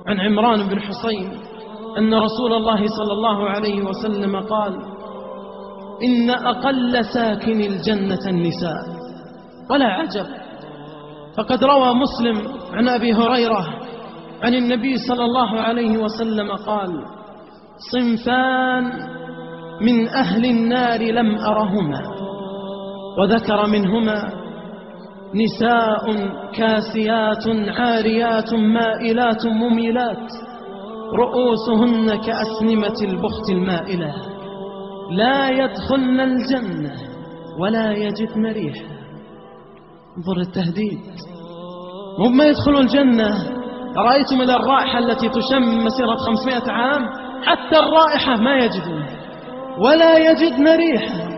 عن عمران بن حصين أن رسول الله صلى الله عليه وسلم قال: إن أقل ساكن الجنة النساء. ولا عجب، فقد روى مسلم عن أبي هريرة عن النبي صلى الله عليه وسلم قال: صنفان من أهل النار لم أرهما، وذكر منهما: نساء كاسيات عاريات مائلات مميلات رؤوسهن كأسنمة البخت المائلة لا يدخلن الجنة ولا يجدن ريحا. انظر التهديد، هم ما يدخلوا الجنة. رأيتم الرائحة التي تشم مسيرة 500 عام، حتى الرائحة ما يجدون ولا يجدن ريحا،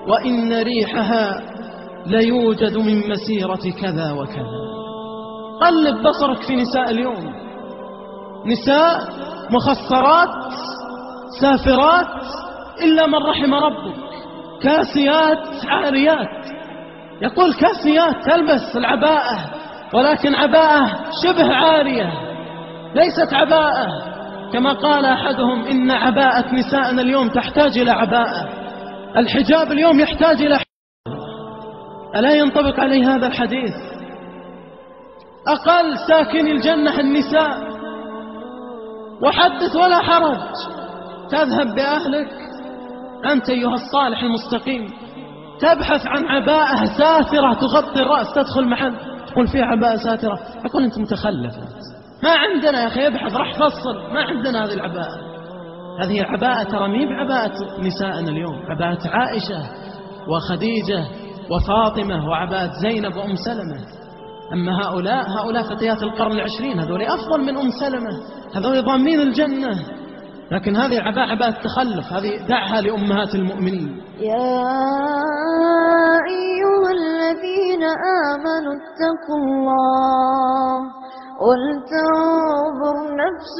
وإن ريحها ليوجد من مسيرة كذا وكذا. قلب بصرك في نساء اليوم، نساء مخصرات سافرات إلا من رحم ربك، كاسيات عاريات. يقول كاسيات تلبس العباءة، ولكن عباءة شبه عارية ليست عباءة، كما قال أحدهم: إن عباءة نسائنا اليوم تحتاج إلى عباءة، الحجاب اليوم يحتاج إلى حجاب. ألا ينطبق عليه هذا الحديث؟ أقل ساكن الجنة النساء. وحدث ولا حرج، تذهب بأهلك أنت أيها الصالح المستقيم، تبحث عن عباءة ساترة تغطي الرأس، تدخل محل تقول فيه عباءة ساترة، يقول أنت متخلف، ما عندنا يا أخي، ابحث راح فصل، ما عندنا هذه العباءة. هذه العباءة ترى مي بعباءة نسائنا اليوم، عباءة عائشة وخديجة وفاطمة وعباءة زينب وأم سلمة. أما هؤلاء فتيات القرن العشرين، هذول أفضل من أم سلمة، هذول ضامنين الجنة. لكن هذه العباءة عباءة تخلف، هذه دعها لأمهات المؤمنين. يا أيها الذين آمنوا اتقوا الله ولتنظر نفس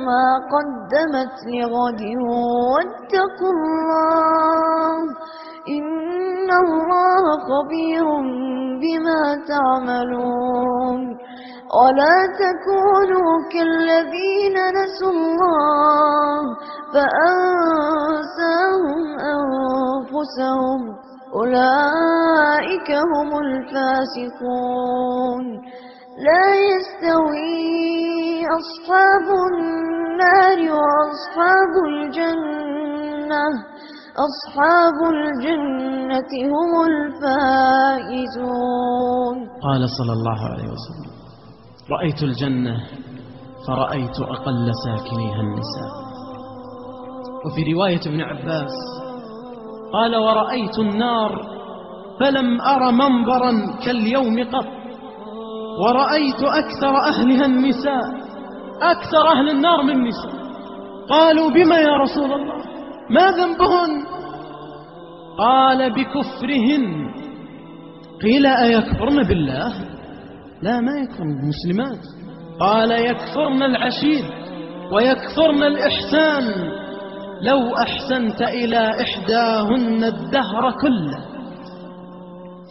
ما قدمت لغد واتقوا الله إن الله خبير بما تعملون. ولا تكونوا كالذين نسوا الله فأنساهم أنفسهم أولئك هم الفاسقون. لا يستوي أصحاب النار وأصحاب الجنة، أصحاب الجنة هم الفائزون. قال صلى الله عليه وسلم: رأيت الجنة فرأيت أقل ساكنيها النساء. وفي رواية ابن عباس قال: ورأيت النار فلم أر منظرا كاليوم قط، ورأيت أكثر أهلها النساء، أكثر أهل النار من نساء. قالوا: بما يا رسول الله؟ ما ذنبهن؟ قال: بكفرهن. قيل: أيكفرن بالله؟ لا، ما يكفرن المسلمات. قال: يكفرن العشير ويكفرن الإحسان. لو أحسنت إلى إحداهن الدهر كله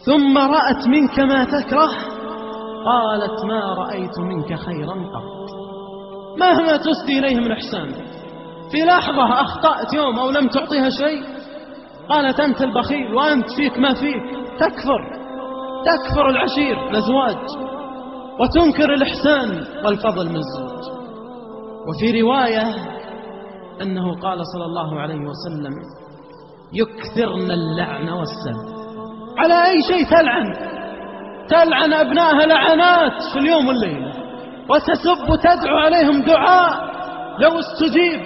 ثم رأت منك ما تكره قالت: ما رأيت منك خيرا قط. مهما تسدي إليه من إحسان، في لحظة أخطأت يوم أو لم تعطيها شيء قالت: أنت البخيل وأنت فيك ما فيك. تكفر العشير الأزواج وتنكر الإحسان والفضل من الزوج. وفي رواية أنه قال صلى الله عليه وسلم: يكثرن اللعن والسب. على أي شيء تلعن أبنائها لعنات في اليوم والليلة، وتسب وتدعو عليهم دعاء لو استجيب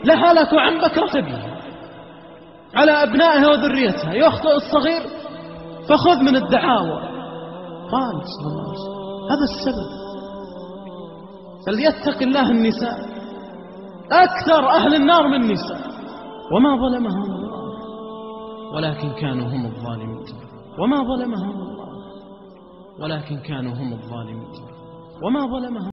لهلكوا عن بكرة على أبنائها وذريتها. يخطئ الصغير فخذ من الدعاوى. قال صلى الله عليه وسلم: هذا السبب. فليتق الله النساء، أكثر أهل النار من النساء، وما ظلمهم الله ولكن كانوا هم الظالمين. وما ظلمهم الله ولكن كانوا هم الظالمين. وما ظلمهم